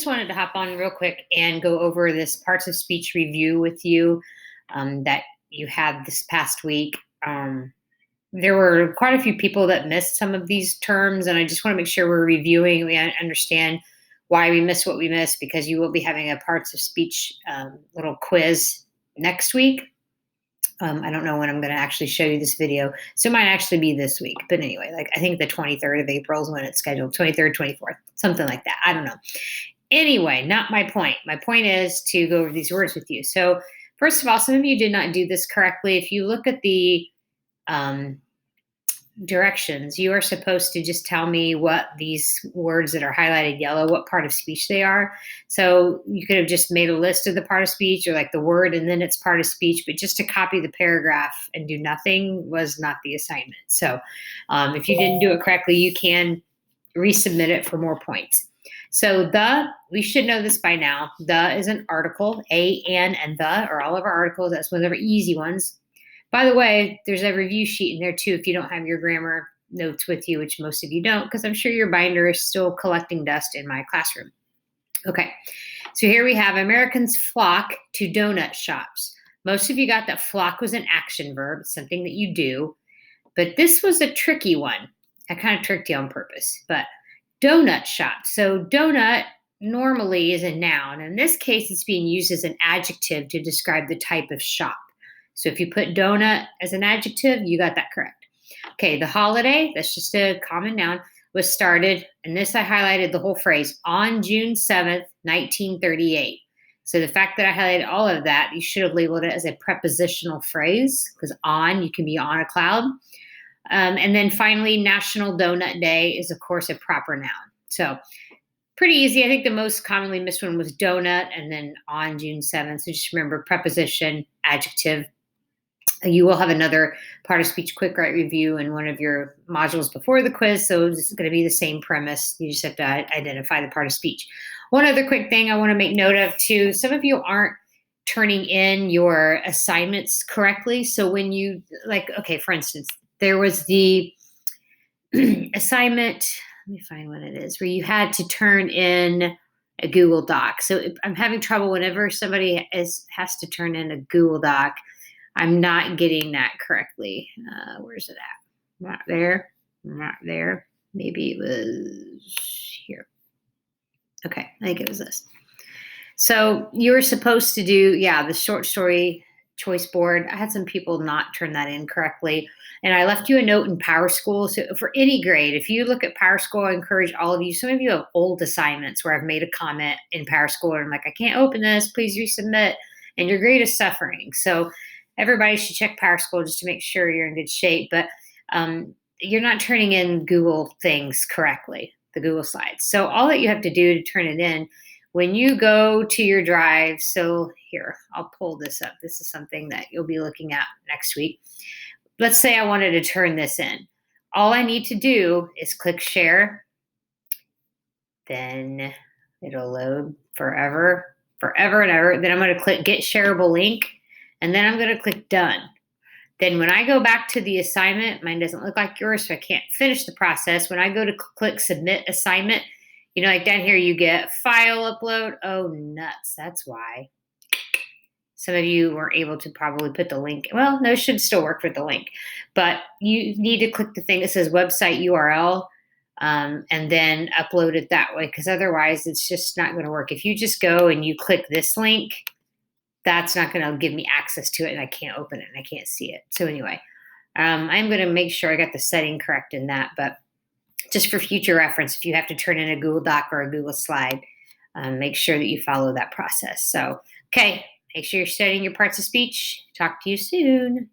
Just wanted to hop on real quick and go over this parts of speech review with you that you had this past week. There were quite a few people that missed some of these terms, and I just want to make sure we're reviewing. We understand why we missed what we missed because you will be having a parts of speech little quiz next week. I don't know when I'm going to actually show you this video, so it might actually be this week. But anyway, like I think the 23rd of April is when it's scheduled, 23rd, 24th, something like that. I don't know. Anyway, not my point. My point is to go over these words with you. So first of all, some of you did not do this correctly. If you look at the directions, you are supposed to just tell me what these words that are highlighted yellow, what part of speech they are. So you could have just made a list of the part of speech or like the word and then it's part of speech, but just to copy the paragraph and do nothing was not the assignment. So if you didn't do it correctly, you can resubmit it for more points. So we should know this by now. The is an article. A, and the are all of our articles. That's one of our easy ones. By the way, there's a review sheet in there too if you don't have your grammar notes with you, which most of you don't, because I'm sure your binder is still collecting dust in my classroom. Okay, so here we have Americans flock to donut shops. Most of you got that flock was an action verb, something that you do, but this was a tricky one. I kind of tricked you on purpose, but donut shop. So donut normally is a noun. In this case, it's being used as an adjective to describe the type of shop. So if you put donut as an adjective, you got that correct. Okay, the holiday, that's just a common noun, was started, and this I highlighted the whole phrase, on June 7th, 1938. So the fact that I highlighted all of that, you should have labeled it as a prepositional phrase, because on, you can be on a cloud. And then finally, National Donut Day is, of course, a proper noun. So pretty easy. I think the most commonly missed one was donut and then on June 7th. So just remember preposition, adjective. You will have another part of speech quick write review in one of your modules before the quiz. So this is going to be the same premise. You just have to identify the part of speech. One other quick thing I want to make note of too, some of you aren't turning in your assignments correctly. So when you okay, for instance, there was the assignment, let me find what it is, where you had to turn in a Google Doc. So I'm having trouble whenever somebody has to turn in a Google Doc. I'm not getting that correctly. Where's it at? Not there. Not there. Maybe it was here. Okay, I think it was this. So you were supposed to do, the short story choice board. I had some people not turn that in correctly. And I left you a note in PowerSchool. So for any grade, if you look at PowerSchool, I encourage all of you, some of you have old assignments where I've made a comment in PowerSchool and I'm like, I can't open this, please resubmit. And your grade is suffering. So everybody should check PowerSchool just to make sure you're in good shape. But you're not turning in Google things correctly, the Google Slides. So all that you have to do to turn it in, when you go to your drive, so here, I'll pull this up. This is something that you'll be looking at next week. Let's say I wanted to turn this in. All I need to do is click share. Then it'll load forever and ever. Then I'm going to click get shareable link. And then I'm going to click done. Then when I go back to the assignment, mine doesn't look like yours, so I can't finish the process. When I go to click submit assignment, like down here you get file upload. Oh, nuts. That's why. Some of you were able to probably put the link. Well, no, it should still work with the link. But you need to click the thing that says website URL and then upload it that way, because otherwise it's just not going to work. If you just go and you click this link, that's not going to give me access to it, and I can't open it, and I can't see it. So anyway, I'm going to make sure I got the setting correct in that, but just for future reference, if you have to turn in a Google Doc or a Google Slide, make sure that you follow that process. So, okay, make sure you're studying your parts of speech. Talk to you soon.